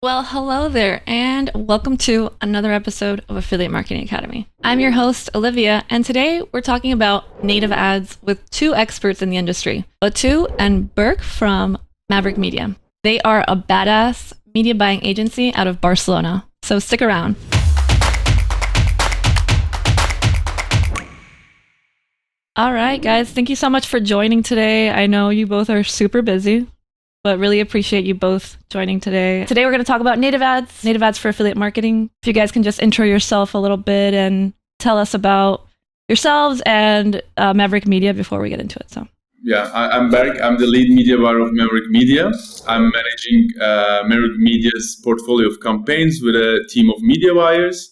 Well, hello there, and welcome to another episode of Affiliate Marketing Academy. I'm your host, Olivia, and today we're talking about native ads with two experts in the industry, Batuğ and Berk from Maverick Media. They are a badass media buying agency out of Barcelona, so stick around. All right, guys, thank you so much for joining today. I know you both are super busy, but really appreciate you both joining today. Today we're going to talk about native ads for affiliate marketing. If you guys can just intro yourself a little bit and tell us about yourselves and Maverick Media before we get into it. Yeah, I'm Berk. I'm the lead media buyer of Maverick Media. I'm managing Maverick Media's portfolio of campaigns with a team of media buyers.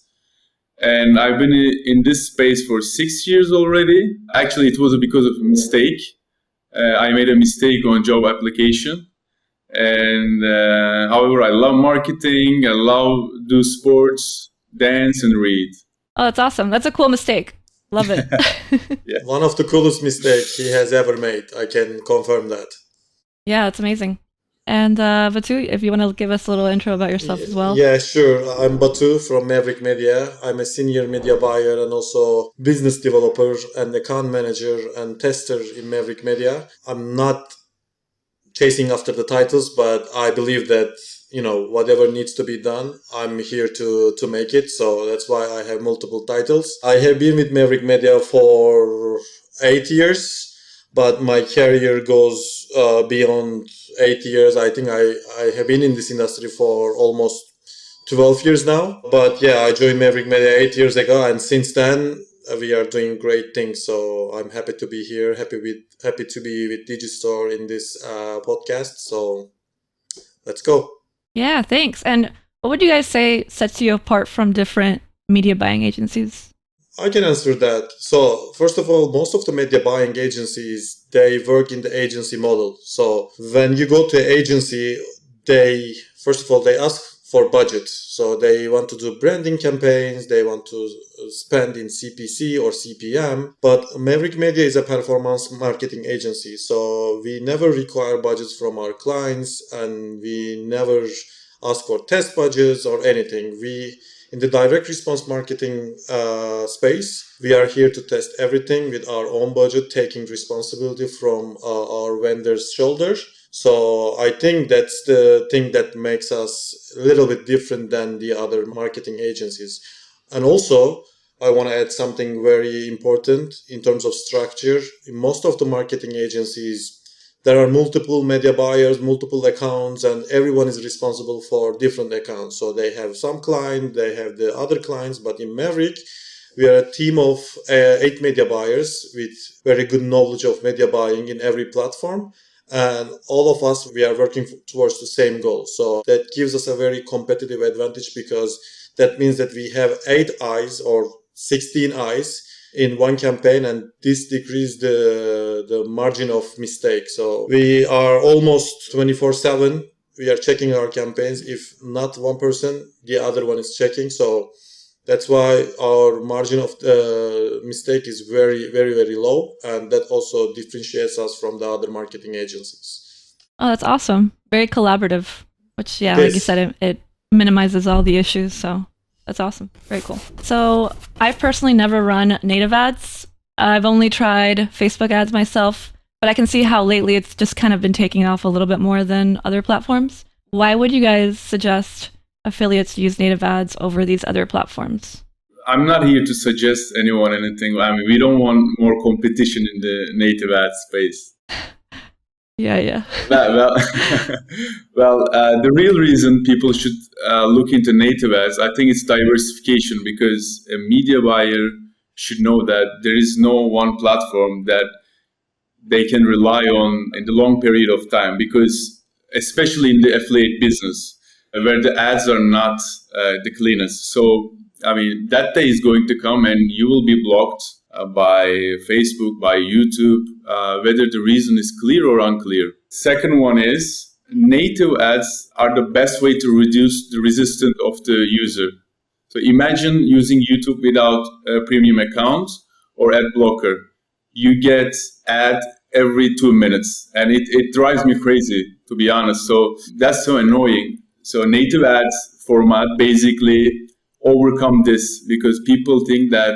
And I've been in this space for 6 years already. Actually, it was because of a mistake. I made a mistake on job application. And however, I love marketing, I love do sports, dance, and read. Oh, that's awesome. That's a cool mistake. Love it. Yeah. One of the coolest mistakes he has ever made. I can confirm that. Yeah, it's amazing. And Batuğ, if you want to give us a little intro about yourself as well. Yeah, sure. I'm Batuğ from Maverick Media. I'm a senior media buyer and also business developer and account manager and tester in Maverick Media. I'm not chasing after the titles, but I believe that, whatever needs to be done, I'm here to make it. So that's why I have multiple titles. I have been with Maverick Media for 8 years, but my career goes beyond 8 years. I think I have been in this industry for almost 12 years now. But yeah, I joined Maverick Media 8 years ago, and since then, we are doing great things, so I'm happy to be here. Happy to be with Digistore in this podcast. So let's go. Yeah, thanks. And what would you guys say sets you apart from different media buying agencies? I can answer that. So first of all, most of the media buying agencies, they work in the agency model. So when you go to an agency, they ask for budget. So they want to do branding campaigns, they want to spend in CPC or CPM, but Maverick Media is a performance marketing agency. So we never require budgets from our clients and we never ask for test budgets or anything. In the direct response marketing space, we are here to test everything with our own budget, taking responsibility from our vendors' shoulders. So I think that's the thing that makes us a little bit different than the other marketing agencies. And also, I want to add something very important in terms of structure. In most of the marketing agencies, there are multiple media buyers, multiple accounts, and everyone is responsible for different accounts. So they have some clients, they have the other clients, but in Maverick, we are a team of 8 media buyers with very good knowledge of media buying in every platform. And all of us, we are working towards the same goal. So that gives us a very competitive advantage because that means that we have 8 eyes or 16 eyes in one campaign, and this decreases the margin of mistake. So we are almost 24/7. We are checking our campaigns. If not one person, the other one is checking. So that's why our margin of mistake is very, very, very low. And that also differentiates us from the other marketing agencies. Oh, that's awesome. Very collaborative, which, Yes. like you said, it minimizes all the issues. So that's awesome. Very cool. So I've personally never run native ads. I've only tried Facebook ads myself, but I can see how lately it's just kind of been taking off a little bit more than other platforms. Why would you guys suggest affiliates use native ads over these other platforms? I'm not here to suggest anyone anything. I mean, we don't want more competition in the native ad space. Yeah. Well, the real reason people should look into native ads, I think it's diversification, because a media buyer should know that there is no one platform that they can rely on in the long period of time, because especially in the affiliate business, where the ads are not the cleanest. So, I mean, that day is going to come and you will be blocked by Facebook, by YouTube, whether the reason is clear or unclear. Second one is native ads are the best way to reduce the resistance of the user. So imagine using YouTube without a premium account or ad blocker. You get ad every 2 minutes and it drives me crazy, to be honest. So that's so annoying. So native ads format basically overcome this because people think that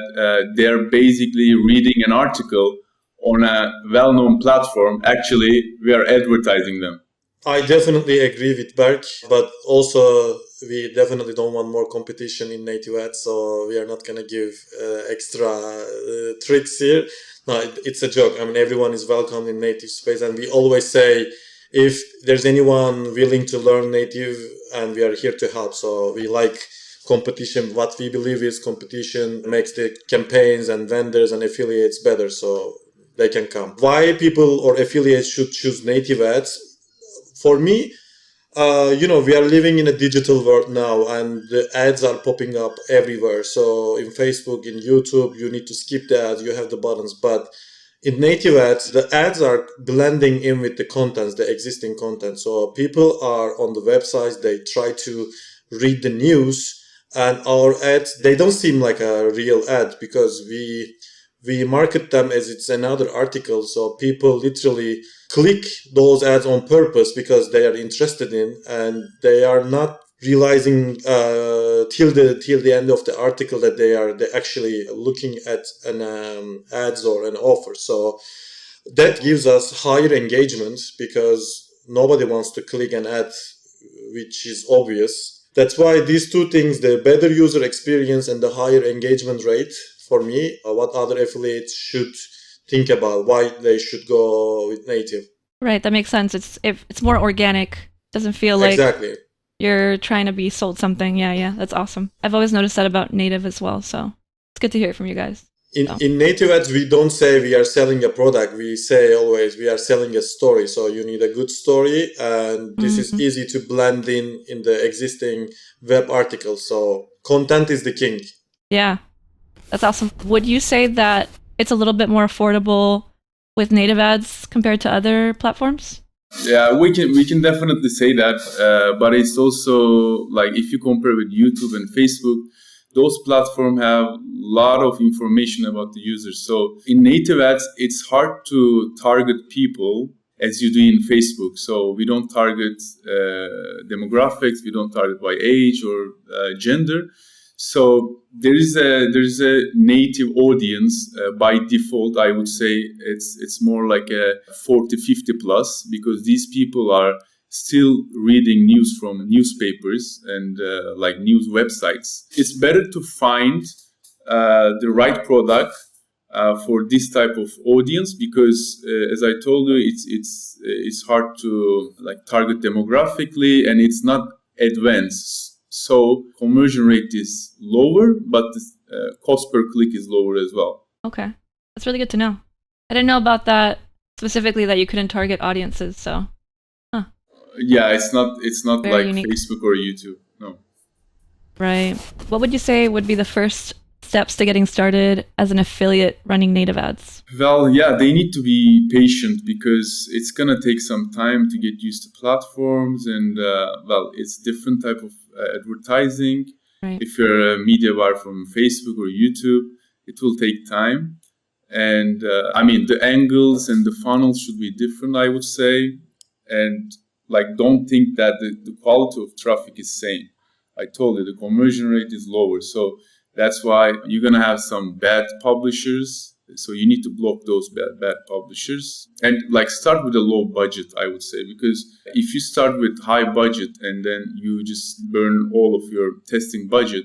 they're basically reading an article on a well-known platform. Actually, we are advertising them. I definitely agree with Berk, but also we definitely don't want more competition in native ads, so we are not going to give extra tricks here. No, it's a joke. I mean, everyone is welcome in native space, and we always say if there's anyone willing to learn native, and we are here to help. So we like competition. What we believe is competition makes the campaigns and vendors and affiliates better, so they can come. Why people or affiliates should choose native ads? For me, we are living in a digital world now, and the ads are popping up everywhere. So in Facebook, in YouTube, you need to skip the ads, you have the buttons. But in native ads, the ads are blending in with the contents, the existing content. So people are on the websites, they try to read the news, and our ads, they don't seem like a real ad because we market them as it's another article. So people literally click those ads on purpose because they are interested in, and they are not realizing till the end of the article that they're actually looking at an ads or an offer. So that gives us higher engagement because nobody wants to click an ad which is obvious. That's why these two things, the better user experience and the higher engagement rate, for me, what other affiliates should think about, why they should go with native. Right, that makes sense. It's more organic. Doesn't feel like Exactly. you're trying to be sold something. Yeah, that's awesome. I've always noticed that about native as well, so it's good to hear it from you guys. In native ads, we don't say we are selling a product. We say always we are selling a story. So you need a good story, and this is easy to blend in the existing web articles. So content is the king. Yeah, that's awesome. Would you say that it's a little bit more affordable with native ads compared to other platforms? Yeah, we can definitely say that, but it's also like if you compare with YouTube and Facebook, those platforms have a lot of information about the user. So in native ads, it's hard to target people as you do in Facebook. So we don't target demographics, we don't target by age or gender. So there is a native audience by default. I would say it's more like a 40-50 plus, because these people are still reading news from newspapers and like news websites. It's better to find the right product for this type of audience, because as I told you, it's hard to like target demographically, and it's not advanced. So conversion rate is lower, but the cost per click is lower as well. Okay, that's really good to know. I didn't know about that specifically, that you couldn't target audiences. So, yeah, it's not very like unique. Facebook or YouTube. No. Right. What would you say would be the first steps to getting started as an affiliate running native ads? Well, yeah, they need to be patient because it's gonna take some time to get used to platforms, and well, it's different type of advertising. Right. If you're a media buyer from Facebook or YouTube, it will take time, and I mean the angles and the funnels should be different, I would say, and like don't think that the quality of traffic is same. I told you the conversion rate is lower, so that's why you're gonna have some bad publishers. So you need to block those bad publishers, and like start with a low budget, I would say, because if you start with high budget and then you just burn all of your testing budget,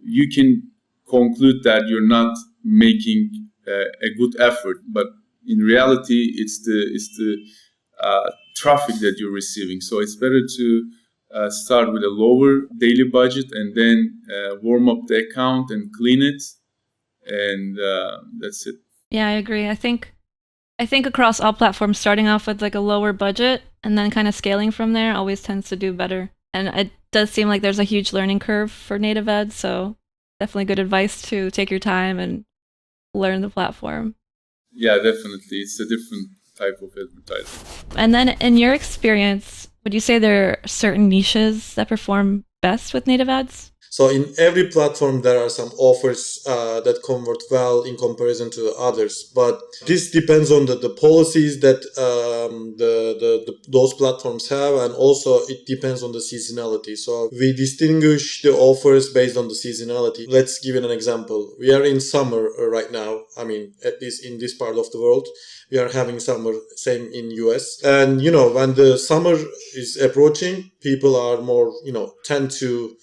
you can conclude that you're not making a good effort. But in reality, it's the traffic that you're receiving. So it's better to start with a lower daily budget and then warm up the account and clean it, and that's it. Yeah, I agree. I think across all platforms, starting off with like a lower budget and then kind of scaling from there always tends to do better. And it does seem like there's a huge learning curve for native ads, so definitely good advice to take your time and learn the platform. Yeah, definitely. It's a different type of advertising. And then in your experience, would you say there are certain niches that perform best with native ads? So in every platform, there are some offers that convert well in comparison to others. But this depends on the policies that those platforms have, and also it depends on the seasonality. So we distinguish the offers based on the seasonality. Let's give it an example. We are in summer right now. I mean, at least in this part of the world, we are having summer, same in US. And, when the summer is approaching, people are more, tend to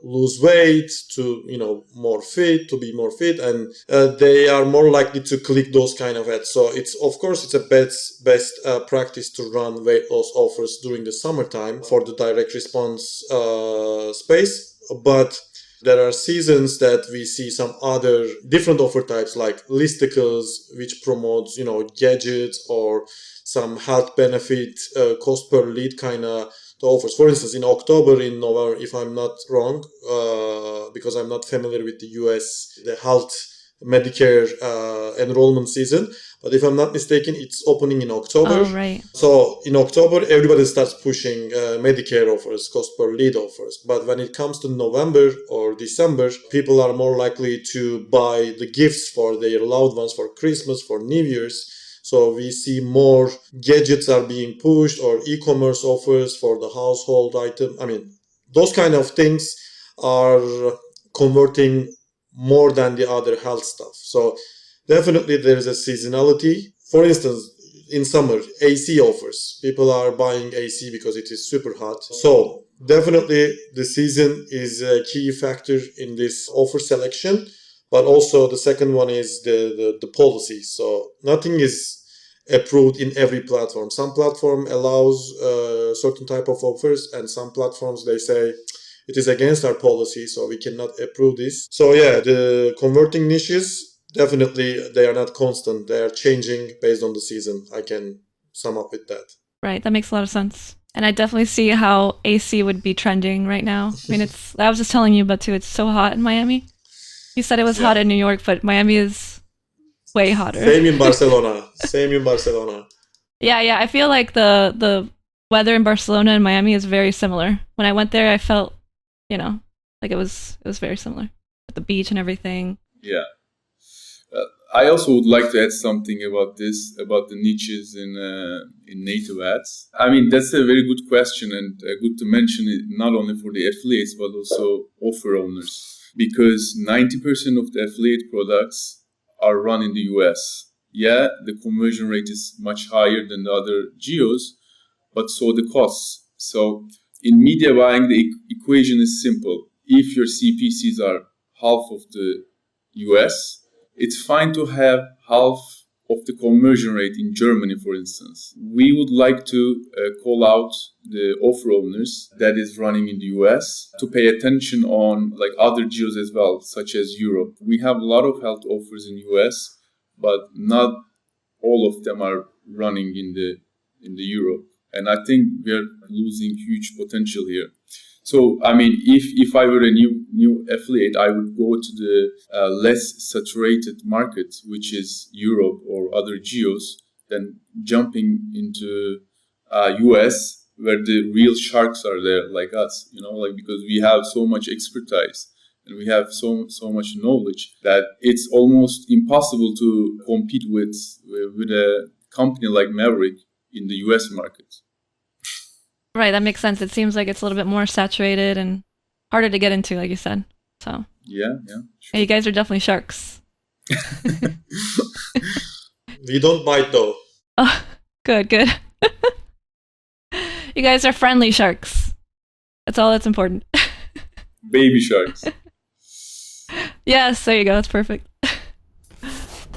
lose weight, to to be more fit, and they are more likely to click those kind of ads. So it's a best practice to run weight loss offers during the summertime for the direct response space. But there are seasons that we see some other different offer types like listicles, which promotes gadgets or some health benefit, cost per lead kind of offers. For instance, in October, in November, if I'm not wrong, because I'm not familiar with the US, the health Medicare enrollment season, but if I'm not mistaken, it's opening in October. Oh, right. So in October, everybody starts pushing Medicare offers, cost per lead offers. But when it comes to November or December, people are more likely to buy the gifts for their loved ones for Christmas, for New Year's. So we see more gadgets are being pushed, or e-commerce offers for the household item. I mean, those kind of things are converting more than the other health stuff. So definitely there is a seasonality. For instance, in summer, AC offers. People are buying AC because it is super hot. So definitely the season is a key factor in this offer selection. But also the second one is the policy. So nothing is approved in every platform. Some platform allows certain type of offers, and some platforms, they say it is against our policy, so we cannot approve this. So yeah, the converting niches, definitely they are not constant. They are changing based on the season. I can sum up with that. Right, that makes a lot of sense. And I definitely see how AC would be trending right now. I mean, I was just telling you, Batuğ, it's so hot in Miami. You said it was hot in New York, but Miami is way hotter. Same in Barcelona. Same in Barcelona. Yeah. I feel like the weather in Barcelona and Miami is very similar. When I went there, I felt, like it was very similar at the beach and everything. Yeah. I also would like to add something about this, about the niches in native ads. I mean, that's a very good question, and good to mention it not only for the affiliates, but also offer owners. Because 90% of the affiliate products are run in the US. Yeah, the conversion rate is much higher than the other geos, but so the costs. So in media buying, the equation is simple. If your CPCs are half of the US, it's fine to have half of the conversion rate in Germany, for instance. We would like to call out the offer owners that is running in the US to pay attention on like other geos as well, such as Europe. We have a lot of health offers in US, but not all of them are running in the Europe. And I think we're losing huge potential here. So, I mean, if I were a new affiliate, I would go to the less saturated market, which is Europe or other geos, than jumping into US, where the real sharks are there, like us, because we have so much expertise and we have so much knowledge that it's almost impossible to compete with a company like Maverick in the US market. Right, that makes sense. It seems like it's a little bit more saturated and harder to get into, like you said. So yeah, sure. You guys are definitely sharks. We don't bite though. Oh, good. You guys are friendly sharks. That's all that's important. Baby sharks. Yes, there you go. That's perfect.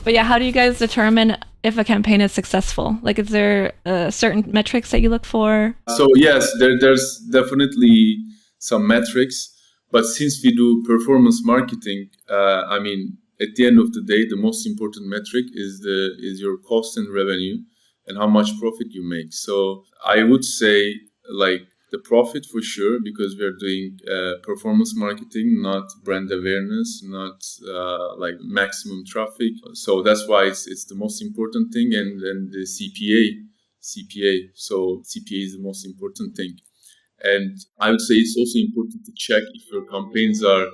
But yeah, how do you guys determine if a campaign is successful? Like, is there certain metrics that you look for? So yes, there's definitely some metrics, but since we do performance marketing, I mean, at the end of the day, the most important metric is your cost and revenue and how much profit you make. So I would say like the profit for sure, because we're doing performance marketing, not brand awareness, not like maximum traffic. So that's why it's the most important thing. And then the CPA. So CPA is the most important thing. And I would say it's also important to check if your campaigns are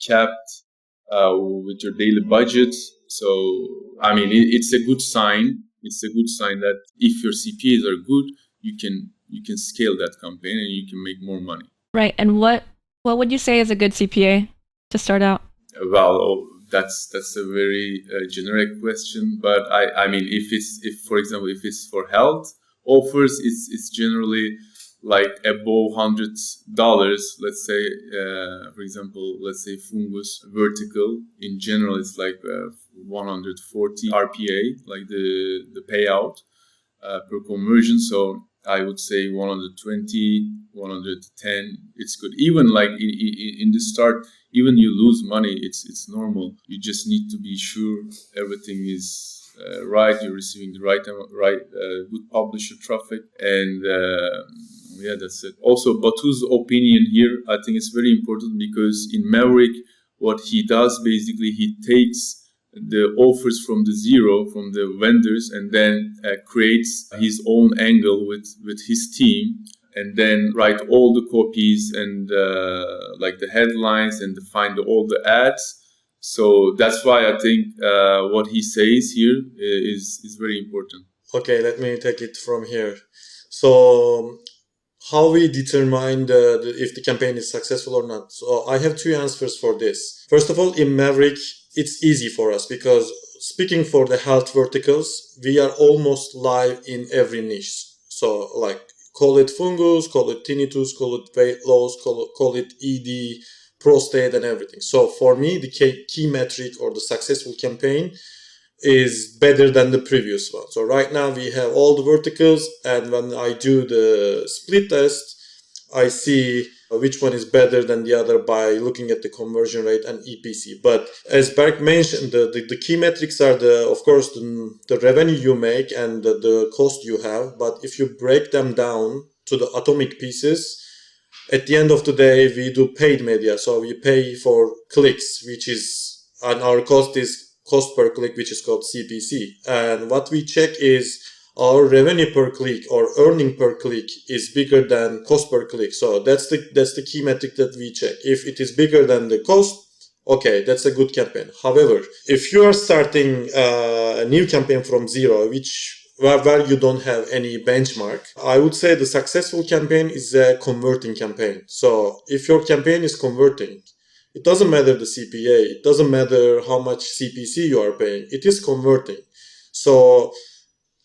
capped with your daily budget. So, I mean, it's a good sign. It's a good sign that if your CPAs are good, you can scale that campaign and you can make more money. Right. And what would you say is a good CPA to start out? Well, that's a very generic question, but I mean, if for example, if it's for health offers, it's generally like above $100. Let's say, for example, let's say fungus vertical in general, it's like 140 RPA, like the payout per conversion. So I would say 120, 110. It's good. Even like in the start, even you lose money, it's normal. You just need to be sure everything is right. You're receiving the right good publisher traffic, and yeah, that's it. Also, Batuğ's opinion here, I think it's very important because in Maverick, what he does basically, he takes the offers from the zero from the vendors and then creates his own angle with his team, and then write all the copies and like the headlines and find all the ads. So that's why I think what he says here is very important. Okay, let me take it from here. So how we determine if the campaign is successful or not. So I have two answers for this. First of all, in Maverick, it's easy for us because speaking for the health verticals, we are almost live in every niche. So like call it fungus, call it tinnitus, call it weight loss, call it ED, prostate and everything. So for me, the key metric or the successful campaign is better than the previous one. So right now we have all the verticals, and when I do the split test, I see which one is better than the other by looking at the conversion rate and EPC. But as Berk mentioned, the key metrics are of course the revenue you make and the cost you have. But if you break them down to the atomic pieces, at the end of the day, we do paid media. So we pay for clicks, and our cost is cost per click, which is called CPC. And what we check is our revenue per click or earning per click is bigger than cost per click. So that's the key metric that we check. If it is bigger than the cost, okay, that's a good campaign. However, if you are starting a new campaign from zero, where you don't have any benchmark, I would say the successful campaign is a converting campaign. So if your campaign is converting, it doesn't matter the CPA. It doesn't matter how much CPC you are paying. It is converting. So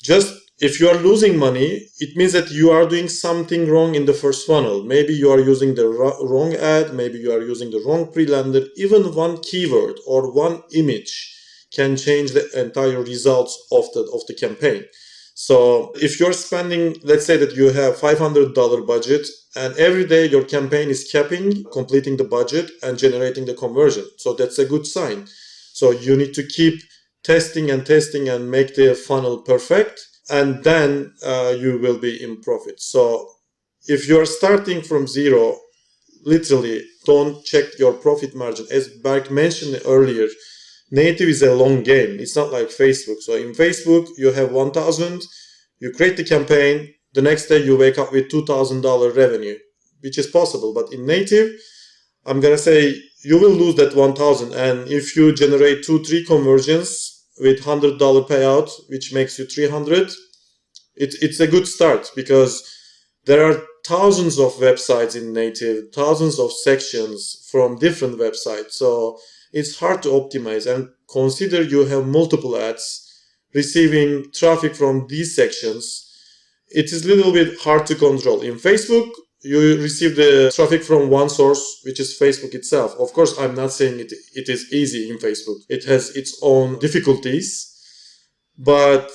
just if you are losing money, it means that you are doing something wrong in the first funnel. Maybe you are using the wrong ad. Maybe you are using the wrong pre-lander. Even one keyword or one image can change the entire results of the campaign. So if you're spending, let's say that you have $500 budget, and every day your campaign is completing the budget and generating the conversion. So that's a good sign. So you need to keep testing and make the funnel perfect, and then you will be in profit. So if you're starting from zero, literally don't check your profit margin. As Berk mentioned earlier, native is a long game. It's not like Facebook. So in Facebook, you have 1,000, you create the campaign, the next day you wake up with $2,000 revenue, which is possible. But in native, I'm going to say you will lose that 1,000. And if you generate 2-3 conversions with $100 payout, which makes you 300, it's a good start because there are thousands of websites in native, thousands of sections from different websites. So it's hard to optimize, and consider you have multiple ads receiving traffic from these sections. It is a little bit hard to control. In Facebook, you receive the traffic from one source, which is Facebook itself. Of course, I'm not saying it is easy in Facebook. It has its own difficulties. But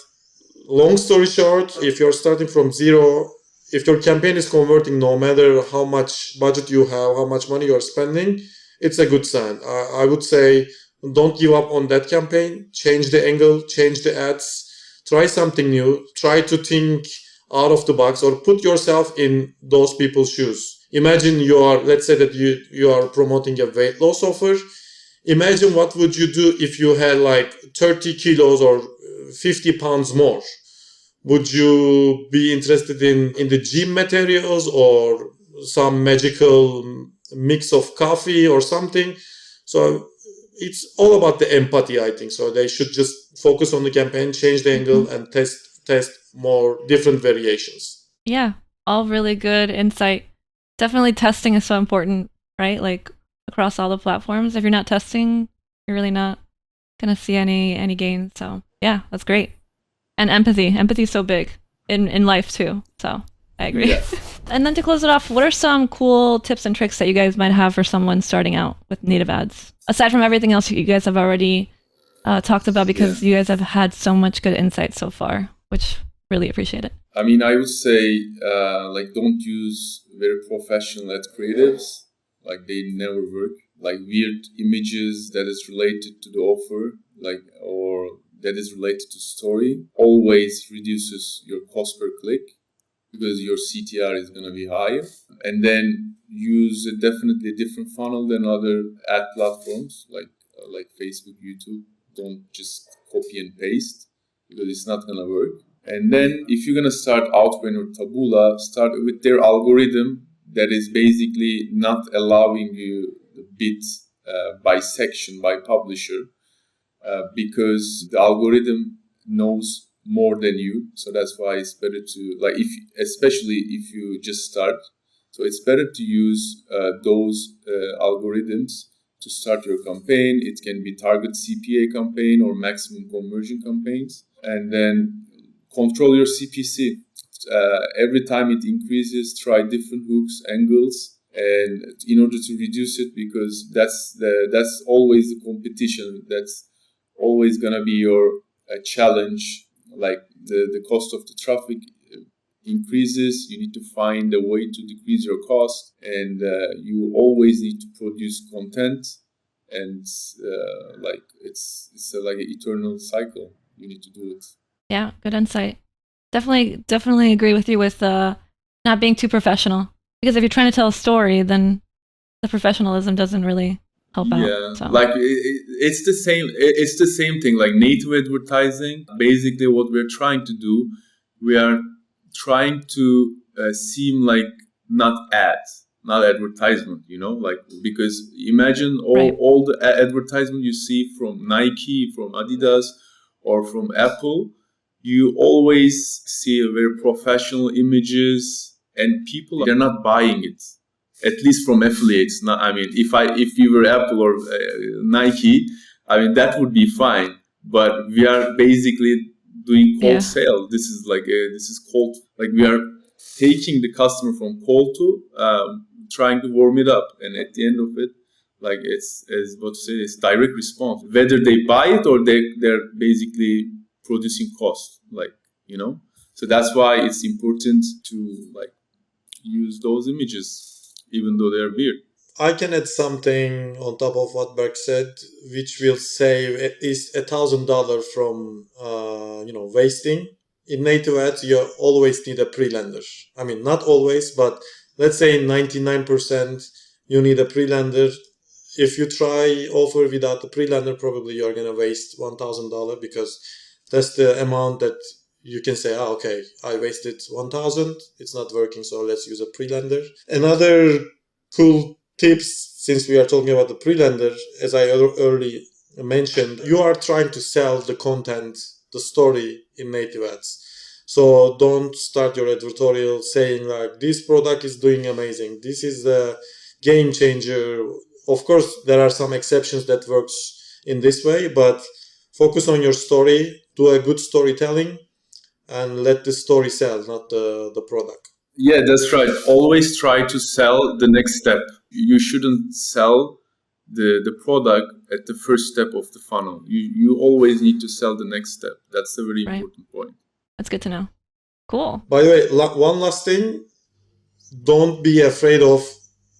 long story short, if you're starting from zero, if your campaign is converting, no matter how much budget you have, how much money you're spending, it's a good sign. I would say don't give up on that campaign. Change the angle, change the ads, try something new, try to think out of the box or put yourself in those people's shoes. Imagine let's say that you are promoting a weight loss offer. Imagine what would you do if you had like 30 kilos or 50 pounds more. Would you be interested in the gym materials or some magical mix of coffee or something. So it's all about the empathy, I think. So they should just focus on the campaign, change the angle, and test more different variations. Yeah, all really good insight. Definitely testing is so important, right? Like across all the platforms. If you're not testing, you're really not gonna see any gains. So yeah, that's great. And empathy. Empathy is so big in life too. So I agree. Yeah. And then to close it off, what are some cool tips and tricks that you guys might have for someone starting out with native ads? Aside from everything else you guys have already talked about, because you guys have had so much good insight so far, which really appreciate it. I mean, I would say, don't use very professional ad creatives. Like, they never work. Like, weird images that is related to the offer, or that is related to story, always reduces your cost per click because your CTR is going to be higher. And then use definitely a different funnel than other ad platforms like Facebook, YouTube. Don't just copy and paste because it's not going to work. And then if you're going to start Outbrain or Taboola, start with their algorithm that is basically not allowing you the bid by section, by publisher, because the algorithm knows more than you. So that's why it's better to, especially if you just start. So it's better to use those algorithms to start your campaign. It can be target CPA campaign or maximum conversion campaigns. And then control your CPC. Every time it increases, try different hooks, angles, and in order to reduce it, because that's always the competition. That's always gonna be your challenge. Like the cost of the traffic increases, you need to find a way to decrease your cost, and you always need to produce content. And it's like an eternal cycle. You need to do it. Yeah, good insight. Definitely agree with you with not being too professional. Because if you're trying to tell a story, then the professionalism doesn't really help out. Yeah, So. it's the same. It's the same thing. Like native advertising. Basically, what we're trying to do, we are trying to seem like not ads, not advertisement. Because imagine all the advertisement you see from Nike, from Adidas, or from Apple. You always see very professional images, and people, they're not buying it. At least from affiliates. If we were Apple or Nike, that would be fine. But we are basically doing cold sale. This is cold. Like, we are taking the customer from cold to trying to warm it up, and at the end of it, it's direct response. Whether they buy it or they're basically producing cost, So that's why it's important to use those images, even though they're weird. I can add something on top of what Berk said, which will save at least $1,000 from wasting. In native ads, you always need a pre-lender. Not always, but let's say 99% you need a pre-lender. If you try offer without the pre-lender, probably you're going to waste $1,000, because that's the amount that you can say, okay, I wasted 1,000, it's not working, so let's use a pre-lender. Another cool tips, since we are talking about the pre-lender, as I earlier mentioned, you are trying to sell the content, the story in native ads. So don't start your advertorial saying this product is doing amazing, this is the game changer. Of course, there are some exceptions that works in this way, but focus on your story, do a good storytelling, and let the story sell, not the product. Yeah, that's right. Always try to sell the next step. You shouldn't sell the product at the first step of the funnel. You always need to sell the next step. That's a very important point. That's good to know. Cool. By the way, one last thing. Don't be afraid of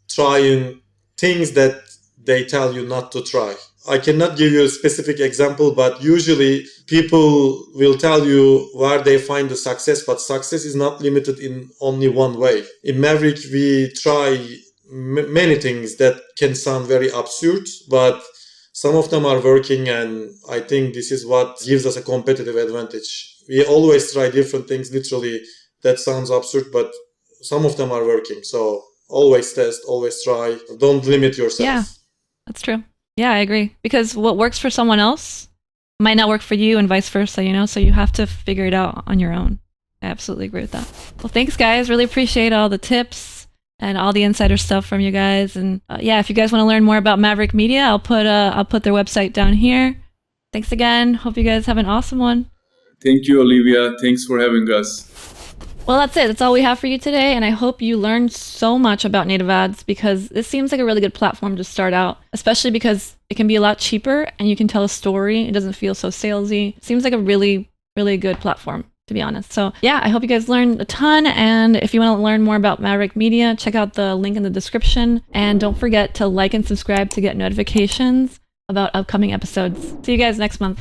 trying things that they tell you not to try. I cannot give you a specific example, but usually people will tell you where they find the success, but success is not limited in only one way. In Maverick, we try many things that can sound very absurd, but some of them are working, and I think this is what gives us a competitive advantage. We always try different things, literally, that sounds absurd, but some of them are working. So always test, always try. Don't limit yourself. Yeah, that's true. Yeah, I agree. Because what works for someone else might not work for you and vice versa, you know? So you have to figure it out on your own. I absolutely agree with that. Well, thanks, guys. Really appreciate all the tips and all the insider stuff from you guys. And yeah, if you guys want to learn more about Maverick Media, I'll put their website down here. Thanks again. Hope you guys have an awesome one. Thank you, Olivia. Thanks for having us. Well, that's it. That's all we have for you today. And I hope you learned so much about native ads, because this seems like a really good platform to start out, especially because it can be a lot cheaper and you can tell a story. It doesn't feel so salesy. It seems like a really, really good platform, to be honest. So yeah, I hope you guys learned a ton. And if you want to learn more about Maverick Media, check out the link in the description. And don't forget to like and subscribe to get notifications about upcoming episodes. See you guys next month.